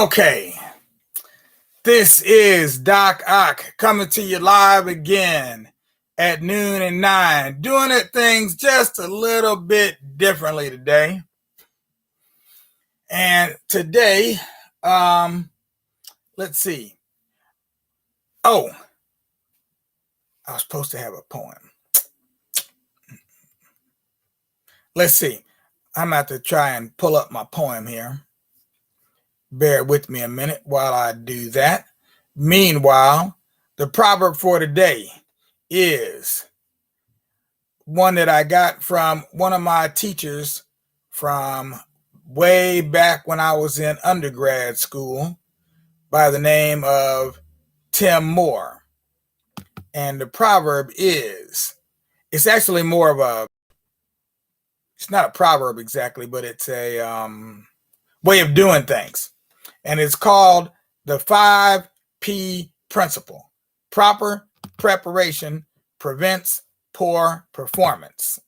Okay, this is Doc Ock coming to you live again at noon and 9, doing things just a little bit differently today. And today, let's see. Oh, I was supposed to have a poem. Let's see. I'm going to have to try and pull up my poem here. Bear with me a minute while I do that. Meanwhile, the proverb for today is one that I got from one of my teachers from way back when I was in undergrad school by the name of Tim Moore. And the proverb is, it's actually more of a, it's not a proverb exactly, but it's a way of doing things. And it's called the 5P principle. Proper preparation prevents poor performance.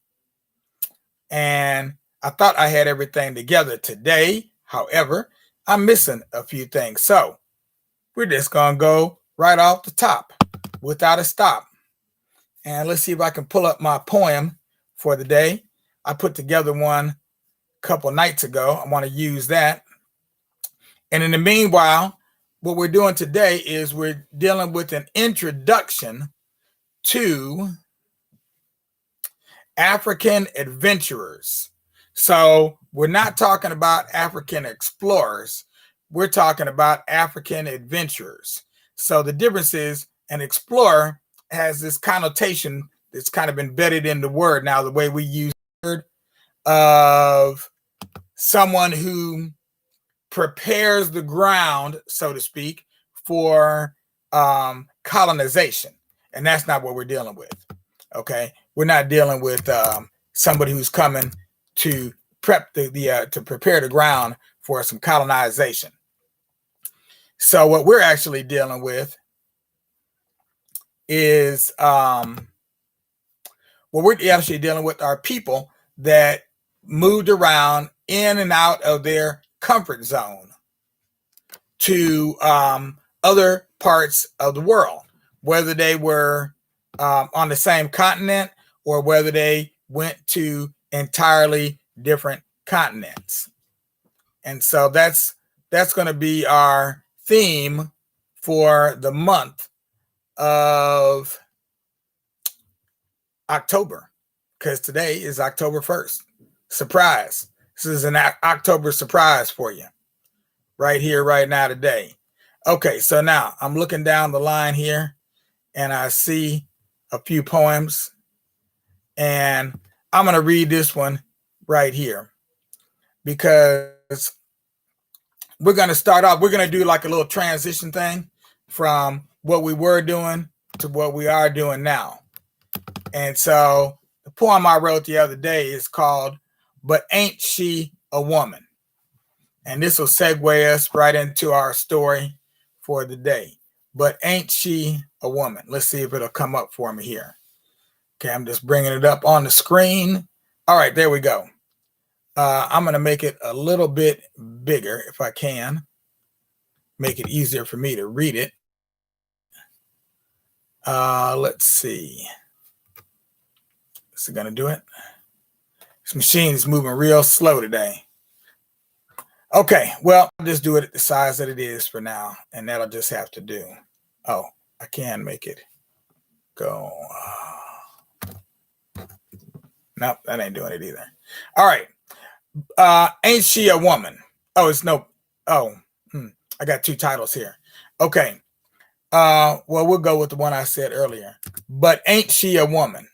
And I thought I had everything together today. However, I'm missing a few things. So we're just going to go right off the top without a stop. And let's see if I can pull up my poem for the day. I put together one a couple nights ago. I want to use that. And in the meanwhile, what we're doing today is we're dealing with an introduction to African adventurers. So we're not talking about African explorers. We're talking about African adventurers. So the difference is an explorer has this connotation that's kind of embedded in the word. Now, the way we use the word of someone who prepares the ground, so to speak, for colonization. And that's not what we're dealing with. Okay, we're not dealing with somebody who's coming to prep to prepare the ground for some colonization. So what we're actually dealing with is what we're actually dealing with are people that moved around in and out of their comfort zone to other parts of the world, whether they were on the same continent or whether they went to entirely different continents. And so that's going to be our theme for the month of October, because today is October 1st. Surprise. This is an October surprise for you right here, right now, today. Okay, so now I'm looking down the line here and I see a few poems, and I'm going to read this one right here because we're going to start off. We're going to do like a little transition thing from what we were doing to what we are doing now. And so the poem I wrote the other day is called "But Ain't She a Woman?" And this will segue us right into our story for the day. But ain't she a woman? Let's see if it'll come up for me here. Okay, I'm just bringing it up on the screen. All right, there we go. I'm going to make it a little bit bigger if I can. Make it easier for me to read it. Let's see. Is it going to do it? This machine is moving real slow today. Okay, well, I'll just do it at the size that it is for now, and that'll just have to do. Oh, I can make it go. Nope, that ain't doing it either. All right. Ain't she a woman? Oh, it's no. Oh, I got two titles here. Okay. Well, we'll go with the one I said earlier. But ain't she a woman?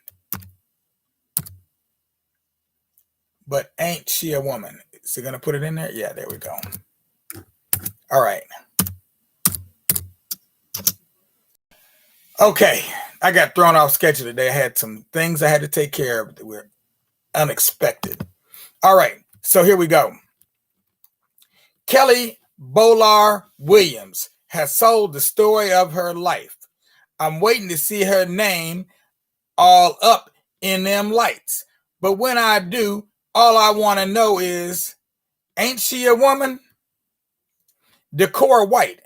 But ain't she a woman? Is it going to put it in there? Yeah, there we go. All right. Okay. I got thrown off schedule today. I had some things I had to take care of that were unexpected. All right. So here we go. Kelly Bolar Williams has sold the story of her life. I'm waiting to see her name all up in them lights. But when I do, all I want to know is, ain't she a woman? Decor White,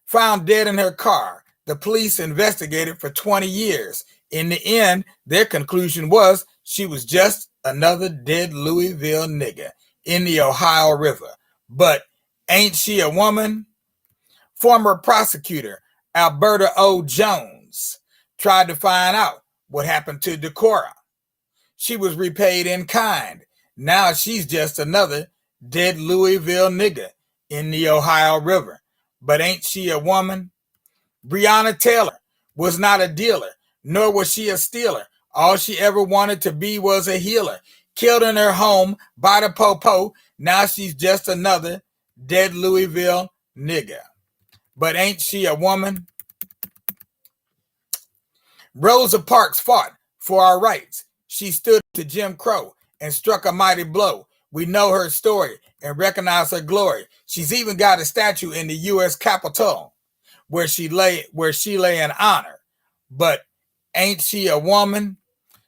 found dead in her car. The police investigated for 20 years. In the end, their conclusion was she was just another dead Louisville nigga in the Ohio River. But ain't she a woman? Former prosecutor Alberta O. Jones tried to find out what happened to Decorah. She was repaid in kind. Now she's just another dead Louisville nigga in the Ohio River. But ain't she a woman? Breonna Taylor was not a dealer, nor was she a stealer. All she ever wanted to be was a healer. Killed in her home by the popo. Now she's just another dead Louisville nigga. But ain't she a woman? Rosa Parks fought for our rights. She stood to Jim Crow and struck a mighty blow. We know her story and recognize her glory. She's even got a statue in the U.S. Capitol where she lay in honor. But ain't she a woman?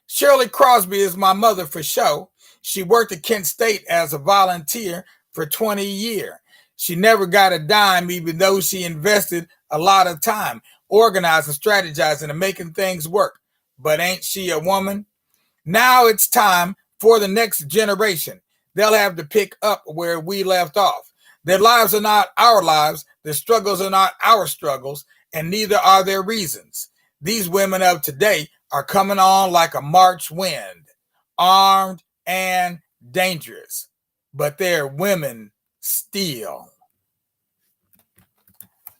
Shirley Crosby is my mother for show. She worked at Kent State as a volunteer for 20 years. She never got a dime, even though she invested a lot of time organizing, strategizing, and making things work. But ain't she a woman? Now it's time for the next generation. They'll have to pick up where we left off. Their lives are not our lives. Their struggles are not our struggles, and neither are their reasons. These women of today are coming on like a March wind, armed and dangerous, but they're women still.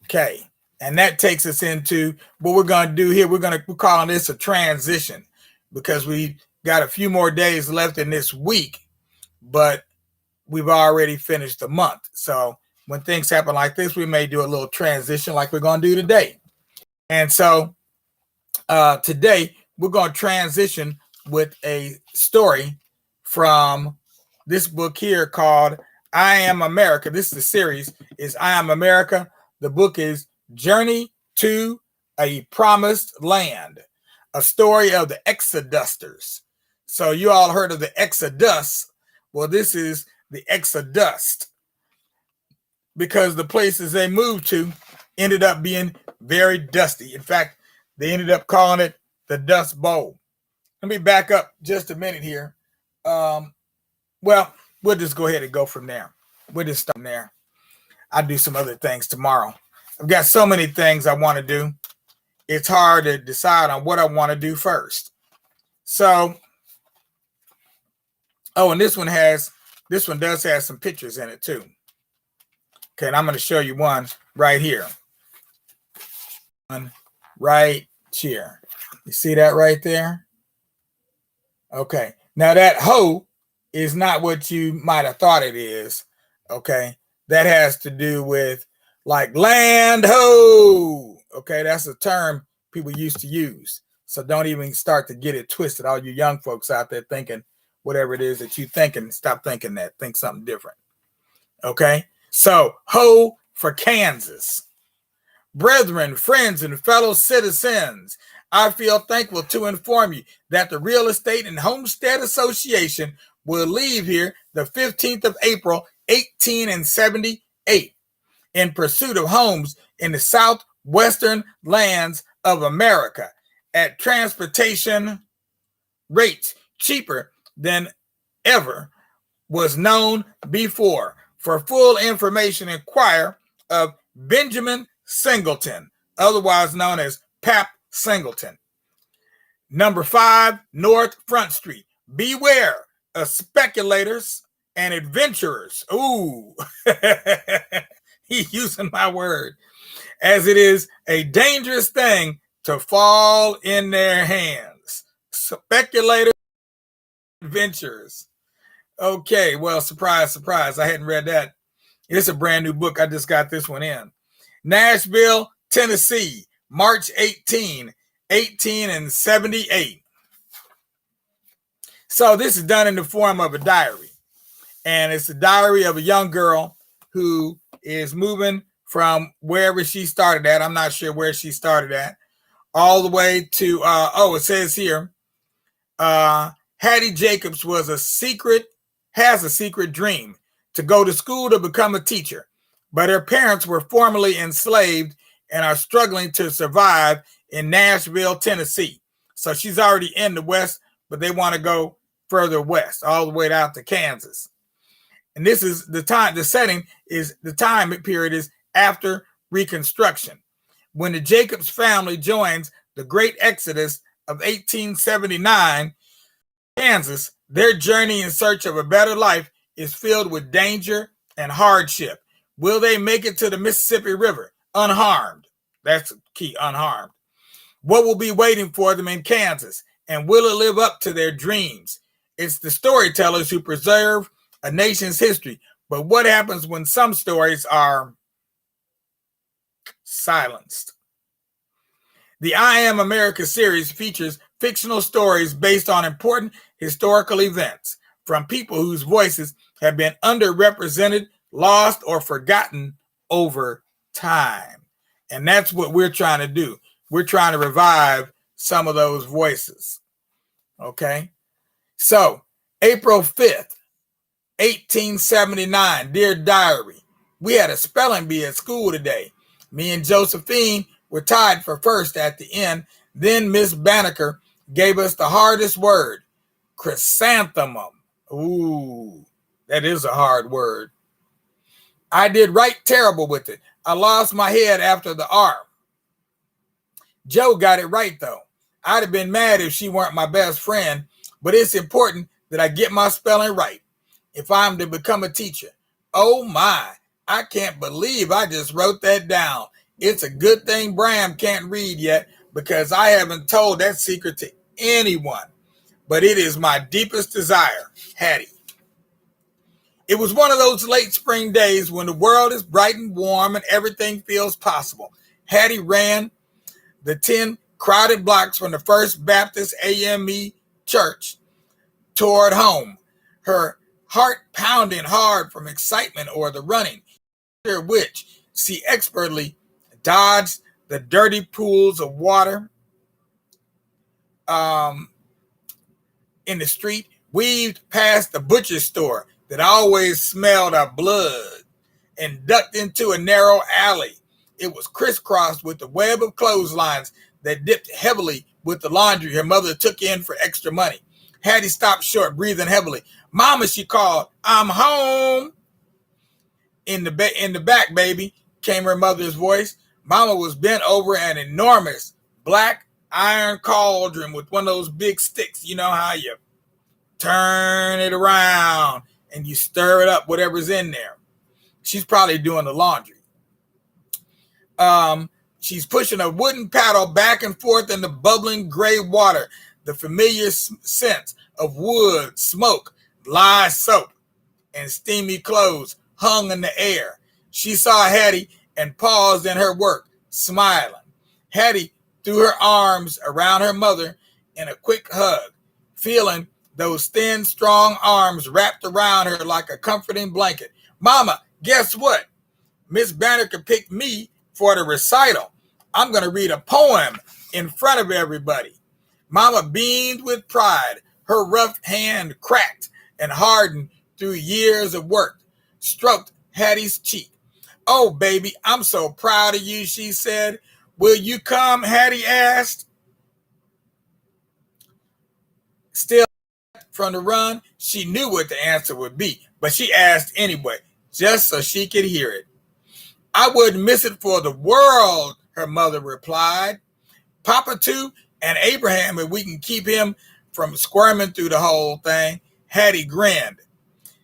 Okay, and that takes us into what we're going to do here. We're calling this a transition because we got a few more days left in this week, but we've already finished the month. So when things happen like this, we may do a little transition like we're going to do today. And so today we're going to transition with a story from this book here called I Am America. This is the series is I Am America. The book is Journey to a Promised Land, a story of the Exodusters. So you all heard of the Exodus. Well, this is the Exodust because the places they moved to ended up being very dusty. In fact, they ended up calling it the Dust Bowl. Let me back up just a minute here. Well, we'll just go ahead and go from there. We'll just start there. I'll do some other things tomorrow. I've got so many things I want to do. It's hard to decide on what I want to do first. So, and this one does have some pictures in it too. Okay, and I'm going to show you one right here. One right here. You see that right there? Okay. Now that hoe is not what you might have thought it is. Okay. That has to do with like land hoe. Okay. That's a term people used to use. So don't even start to get it twisted. All you young folks out there thinking whatever it is that you thinking, stop thinking that. Think something different. Okay. So hoe for Kansas. Brethren, friends, and fellow citizens, I feel thankful to inform you that the Real Estate and Homestead Association will leave here the 15th of April, 1878 in pursuit of homes in the southwestern lands of America at transportation rates cheaper than ever was known before. For full information, inquire of Benjamin Singleton, otherwise known as Pap Singleton. Number 5, North Front Street. Beware of speculators and adventurers. Ooh, he's using my word. As it is a dangerous thing to fall in their hands. Speculators, adventurers. Okay, well, surprise, surprise. I hadn't read that. It's a brand new book. I just got this one in. Nashville, Tennessee, March 18, 1878. So this is done in the form of a diary. And it's a diary of a young girl who is moving from wherever she started at. I'm not sure where she started at. All the way to, it says here, Hattie Jacobs has a secret dream to go to school to become a teacher. but her parents were formerly enslaved and are struggling to survive in Nashville, Tennessee. So she's already in the West, but they want to go further west, all the way out to Kansas. And this is the time, the setting is the time period is after Reconstruction, when the Jacobs family joins the Great Exodus of 1879, Kansas. Their journey in search of a better life is filled with danger and hardship. Will they make it to the Mississippi River unharmed? That's key, unharmed. What will be waiting for them in Kansas? And will it live up to their dreams? It's the storytellers who preserve a nation's history. But what happens when some stories are silenced? The I Am America series features fictional stories based on important historical events from people whose voices have been underrepresented, lost, or forgotten over time. And that's what we're trying to do. We're trying to revive some of those voices. Okay? So, April 5th, 1879, Dear Diary, we had a spelling bee at school today. Me and Josephine were tied for first at the end. Then Miss Banneker gave us the hardest word, chrysanthemum. Ooh, that is a hard word. I did right terrible with it. I lost my head after the R. Joe got it right, though. I'd have been mad if she weren't my best friend, but it's important that I get my spelling right if I'm to become a teacher. Oh my, I can't believe I just wrote that down. It's a good thing Bram can't read yet, because I haven't told that secret to anyone. But it is my deepest desire, Hattie. It was one of those late spring days when the world is bright and warm and everything feels possible. Hattie ran the 10 crowded blocks from the First Baptist AME church toward home, her heart pounding hard from excitement or the running, which she expertly dodged the dirty pools of water in the street, weaved past the butcher store that always smelled of blood, and ducked into a narrow alley. It was crisscrossed with a web of clotheslines that dipped heavily with the laundry her mother took in for extra money. Hattie stopped short, breathing heavily. Mama, she called, I'm home. In the back, baby, came her mother's voice. Mama was bent over an enormous black iron cauldron with one of those big sticks. You know how you turn it around and you stir it up, whatever's in there. She's probably doing the laundry. She's pushing a wooden paddle back and forth in the bubbling gray water. The familiar scent of wood, smoke, lye soap, and steamy clothes hung in the air. She saw Hattie and paused in her work, smiling. Hattie threw her arms around her mother in a quick hug, feeling those thin, strong arms wrapped around her like a comforting blanket. Mama, guess what? Miss Banneker picked me for the recital. I'm going to read a poem in front of everybody. Mama beamed with pride. Her rough hand cracked and hardened through years of work, stroked Hattie's cheek. Oh, baby, I'm so proud of you, she said. Will you come, Hattie asked. Still from the run, she knew what the answer would be, but she asked anyway, just so she could hear it. I wouldn't miss it for the world, her mother replied. Papa, too, and Abraham, if we can keep him from squirming through the whole thing. Hattie grinned.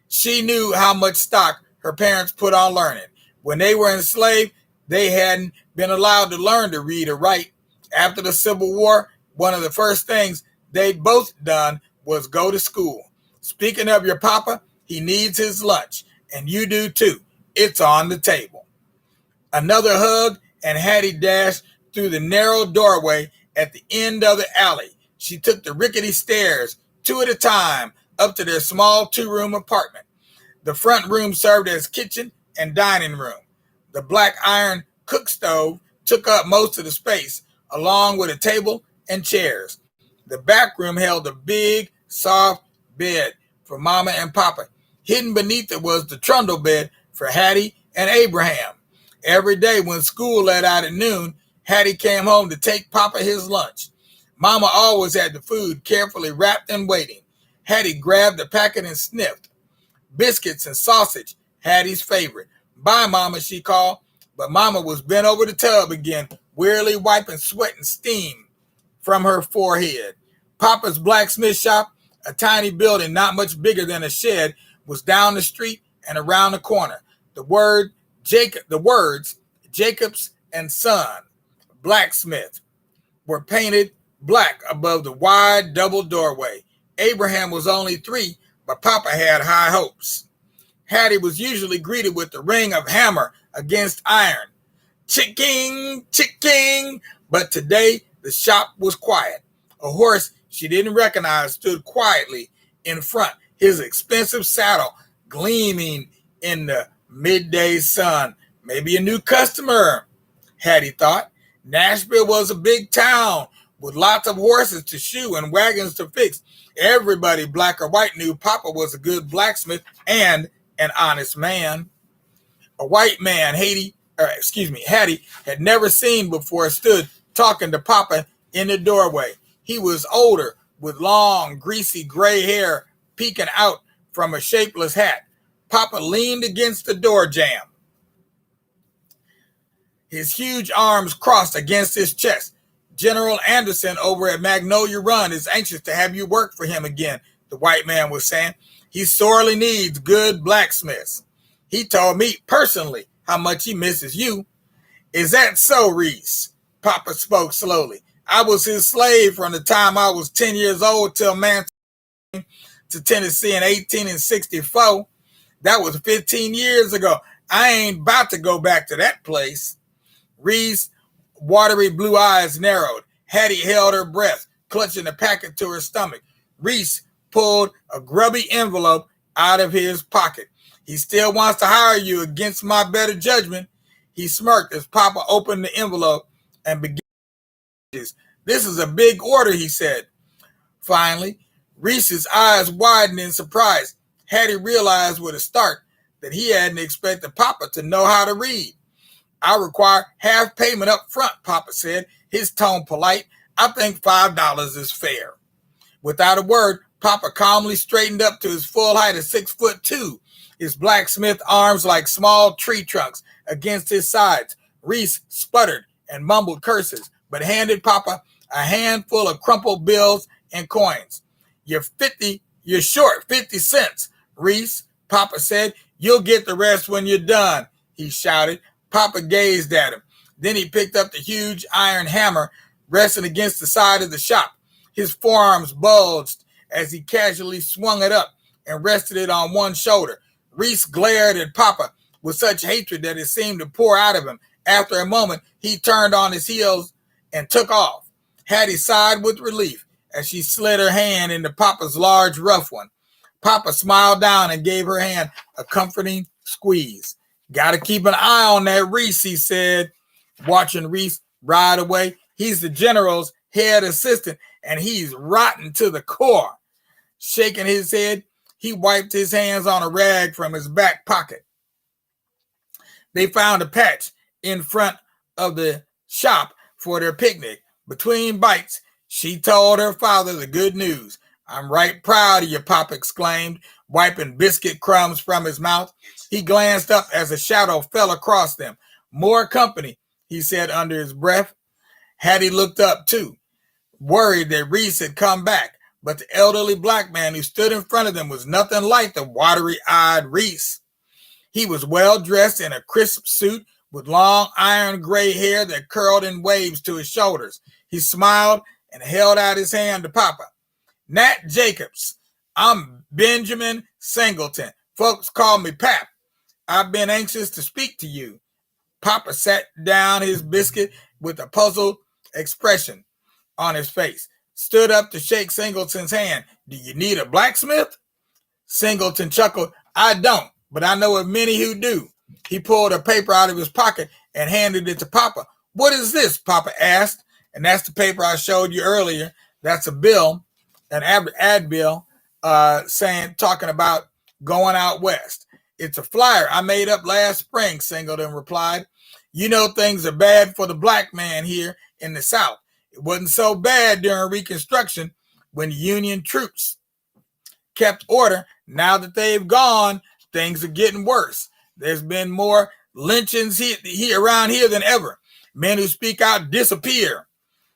She knew how much stock her parents put on learning. When they were enslaved, they hadn't been allowed to learn to read or write. After the Civil War, one of the first things they'd both done was go to school. Speaking of your papa, he needs his lunch, and you do too. It's on the table. Another hug, and Hattie dashed through the narrow doorway at the end of the alley. She took the rickety stairs, two at a time, up to their small two-room apartment. The front room served as kitchen and dining room. The black iron cook stove took up most of the space, along with a table and chairs. The back room held a big, soft bed for Mama and Papa. Hidden beneath it was the trundle bed for Hattie and Abraham. Every day when school let out at noon, Hattie came home to take Papa his lunch. Mama always had the food carefully wrapped and waiting. Hattie grabbed the packet and sniffed. Biscuits and sausage, Hattie's favorite. Bye, Mama, she called. But Mama was bent over the tub again, wearily wiping sweat and steam from her forehead. Papa's blacksmith shop, a tiny building not much bigger than a shed, was down the street and around the corner. The words Jacobs and Son, blacksmith, were painted black above the wide double doorway. Abraham was only 3, but Papa had high hopes. Hattie was usually greeted with the ring of hammer against iron. Chicking, chicking. But today the shop was quiet. A horse she didn't recognize stood quietly in front, his expensive saddle gleaming in the midday sun. Maybe a new customer, Hattie thought. Nashville was a big town with lots of horses to shoe and wagons to fix. Everybody, black or white, knew Papa was a good blacksmith and an honest man. A white man Hattie had never seen before stood talking to Papa in the doorway. He was older, with long, greasy gray hair peeking out from a shapeless hat. Papa leaned against the door jamb, his huge arms crossed against his chest. General Anderson over at Magnolia Run is anxious to have you work for him again, the white man was saying. He sorely needs good blacksmiths. He told me personally how much he misses you. Is that so, Reese? Papa spoke slowly. I was his slave from the time I was 10 years old till man to Tennessee in 1864. That was 15 years ago. I ain't about to go back to that place. Reese's watery blue eyes narrowed. Hattie held her breath, clutching the packet to her stomach. Reese pulled a grubby envelope out of his pocket. He still wants to hire you against my better judgment. He smirked as Papa opened the envelope and began. This is a big order, he said. Finally, Reese's eyes widened in surprise. Hattie realized with a start that he hadn't expected Papa to know how to read. I require half payment up front, Papa said, his tone polite. I think $5 is fair. Without a word, Papa calmly straightened up to his full height of 6'2", his blacksmith arms like small tree trunks against his sides. Reese sputtered and mumbled curses, but handed Papa a handful of crumpled bills and coins. You're short 50 cents, Reese, Papa said. You'll get the rest when you're done, he shouted. Papa gazed at him. Then he picked up the huge iron hammer resting against the side of the shop. His forearms bulged as he casually swung it up and rested it on one shoulder. Reese glared at Papa with such hatred that it seemed to pour out of him. After a moment, he turned on his heels and took off. Hattie sighed with relief as she slid her hand into Papa's large, rough one. Papa smiled down and gave her hand a comforting squeeze. Gotta keep an eye on that Reese, he said, watching Reese ride away. He's the general's head assistant, and he's rotten to the core. Shaking his head, he wiped his hands on a rag from his back pocket. They found a patch in front of the shop for their picnic. Between bites, she told her father the good news. I'm right proud of you, Papa exclaimed, wiping biscuit crumbs from his mouth. He glanced up as a shadow fell across them. More company, he said under his breath. Hattie looked up too, worried that Reese had come back, but the elderly black man who stood in front of them was nothing like the watery-eyed Reese. He was well dressed in a crisp suit with long iron gray hair that curled in waves to his shoulders. He smiled and held out his hand to Papa. Nat Jacobs, I'm Benjamin Singleton. Folks call me Pap. I've been anxious to speak to you. Papa sat down his biscuit with a puzzled expression on his face, stood up to shake Singleton's hand. Do you need a blacksmith? Singleton chuckled. I don't, but I know of many who do. He pulled a paper out of his pocket and handed it to Papa. What is this? Papa asked. And that's the paper I showed you earlier. That's a bill, an ad bill, talking about going out west. It's a flyer I made up last spring, Singleton replied. You know things are bad for the black man here in the South. It wasn't so bad during Reconstruction when Union troops kept order. Now that they've gone, things are getting worse. There's been more lynchings here around here than ever. Men who speak out disappear.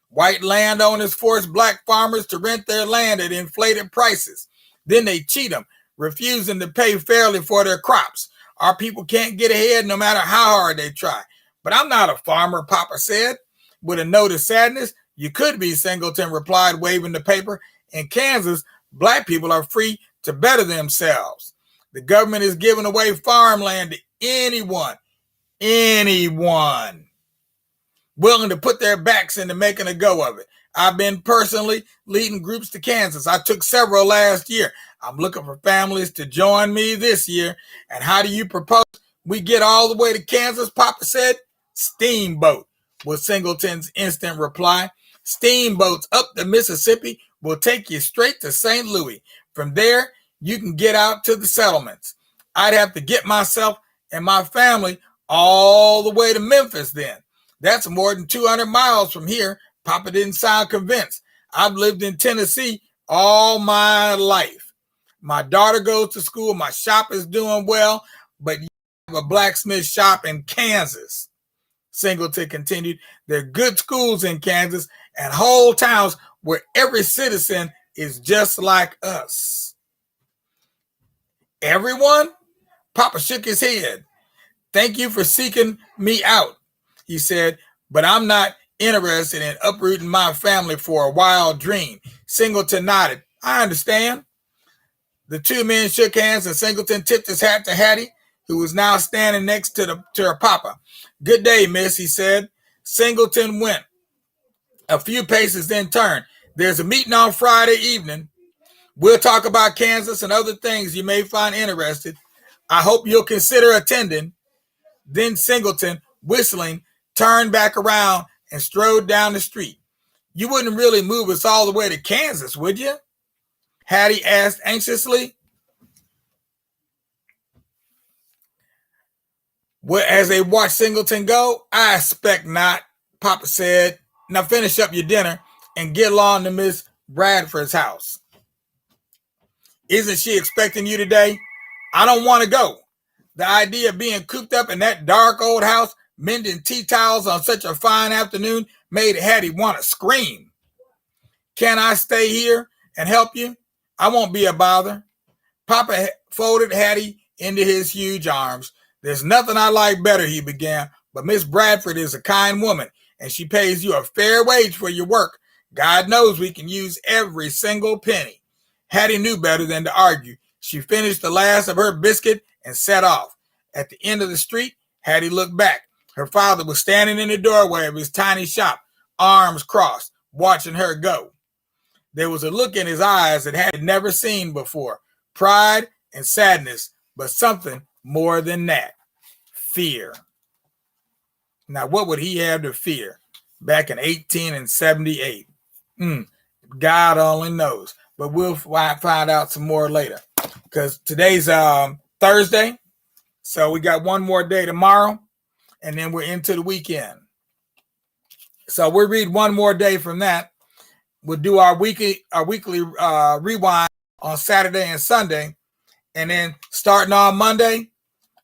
White landowners force black farmers to rent their land at inflated prices. Then they cheat them, refusing to pay fairly for their crops. Our people can't get ahead no matter how hard they try. But I'm not a farmer, Papa said. With a note of sadness, you could be, Singleton replied, waving the paper. In Kansas, black people are free to better themselves. The government is giving away farmland to anyone willing to put their backs into making a go of it. I've been personally leading groups to Kansas. I took several last year. I'm looking for families to join me this year. And how do you propose we get all the way to Kansas? Papa said. Steamboat was Singleton's instant reply. Steamboats up the Mississippi will take you straight to St. Louis. From there, you can get out to the settlements. I'd have to get myself and my family all the way to Memphis then. That's more than 200 miles from here. Papa didn't sound convinced. I've lived in Tennessee all my life. My daughter goes to school. My shop is doing well, but you have a blacksmith shop in Kansas. Singleton continued. There are good schools in Kansas and whole towns where every citizen is just like us. Everyone? Papa shook his head. Thank you for seeking me out, he said, but I'm not interested in uprooting my family for a wild dream. Singleton nodded. I understand. The two men shook hands and Singleton tipped his hat to Hattie, who was now standing next to her papa. Good day, miss, he said. Singleton went a few paces, then turned. There's a meeting on Friday evening. We'll talk about Kansas and other things you may find interested. I hope you'll consider attending. Then Singleton, whistling, turned back around and strode down the street. You wouldn't really move us all the way to Kansas, would you? Hattie asked anxiously. Well, as they watched Singleton go, I expect not, Papa said. Now finish up your dinner and get along to Miss Bradford's house. Isn't she expecting you today? I don't want to go. The idea of being cooped up in that dark old house, mending tea towels on such a fine afternoon, made Hattie want to scream. Can I stay here and help you? I won't be a bother. Papa folded Hattie into his huge arms. There's nothing I like better, he began, but Miss Bradford is a kind woman, and she pays you a fair wage for your work. God knows we can use every single penny. Hattie knew better than to argue. She finished the last of her biscuit and set off. At the end of the street, Hattie looked back. Her father was standing in the doorway of his tiny shop, arms crossed, watching her go. There was a look in his eyes that Hattie had never seen before, pride and sadness, but something more than that, fear. Now, what would he have to fear back in 1878? God only knows, but we'll find out some more later because today's Thursday, so we got one more day tomorrow, and then we're into the weekend. So we'll read one more day from that. We'll do our weekly rewind on Saturday and Sunday, and then starting on Monday,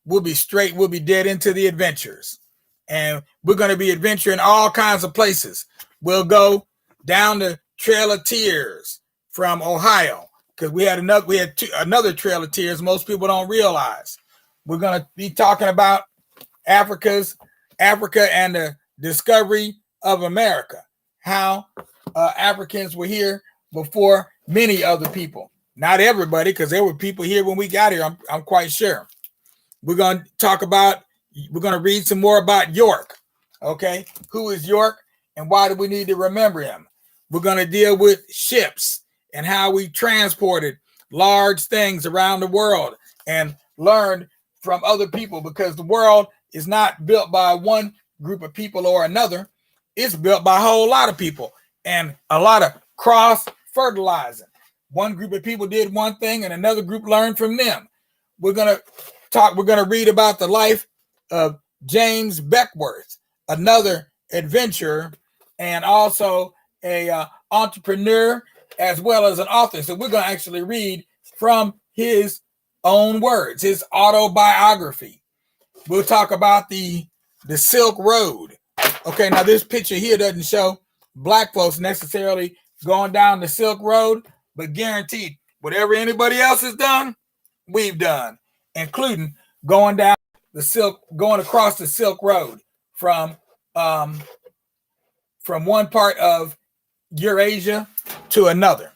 we'll be dead into the adventures. And we're going to be adventuring all kinds of places. We'll go down the Trail of Tears from Ohio, because we had another Trail of Tears most people don't realize. We're going to be talking about Africa and the discovery of America, how Africans were here before many other people. Not everybody, because there were people here when we got here, I'm quite sure. We're going to read some more about York. Okay, who is York and why do we need to remember him? We're going to deal with ships and how we transported large things around the world and learned from other people, because the world is not built by one group of people or another. It's built by a whole lot of people and a lot of cross-fertilizing. One group of people did one thing and another group learned from them. We're going to going to read about the life of James Beckworth, another adventurer and also a entrepreneur as well as an author. So we're going to actually read from his own words, his autobiography. We'll talk about the Silk Road. Okay, now this picture here doesn't show black folks necessarily going down the Silk Road, but guaranteed, whatever anybody else has done, we've done, including going across the Silk Road from one part of Eurasia to another.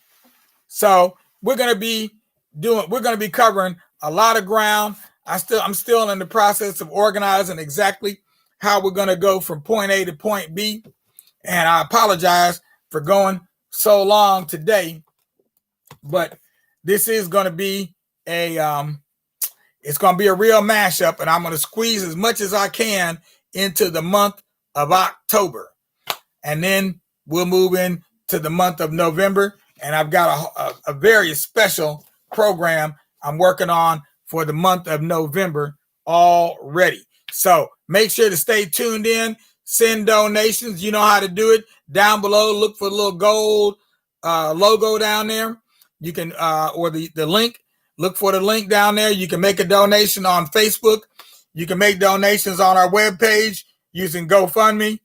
So we're going to be covering a lot of ground. I'm still in the process of organizing exactly how we're going to go from point A to point B. And I apologize for going so long today, but this is going to be it's going to be a real mashup, and I'm going to squeeze as much as I can into the month of October. And then we'll move into the month of November. And I've got a very special program I'm working on for the month of November already. So make sure to stay tuned in. Send donations. You know how to do it. Down below, look for the little gold logo down there. You can, or the link. Look for the link down there. You can make a donation on Facebook. You can make donations on our webpage using GoFundMe.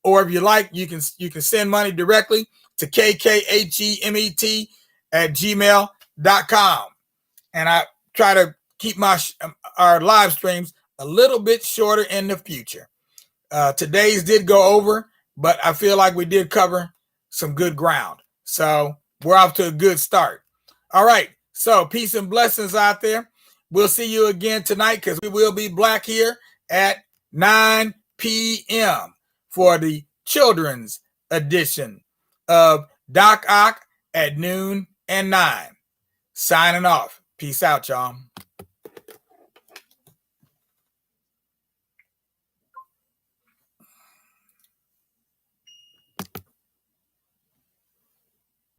Or if you like, you can send money directly to kkhemet@gmail.com. And I try to keep our live streams a little bit shorter in the future. Today's did go over, but I feel like we did cover some good ground. So we're off to a good start. All right. So peace and blessings out there. We'll see you again tonight because we will be black here at 9 p.m. for the children's edition of Doc Ock at noon and 9. Signing off. Peace out, y'all.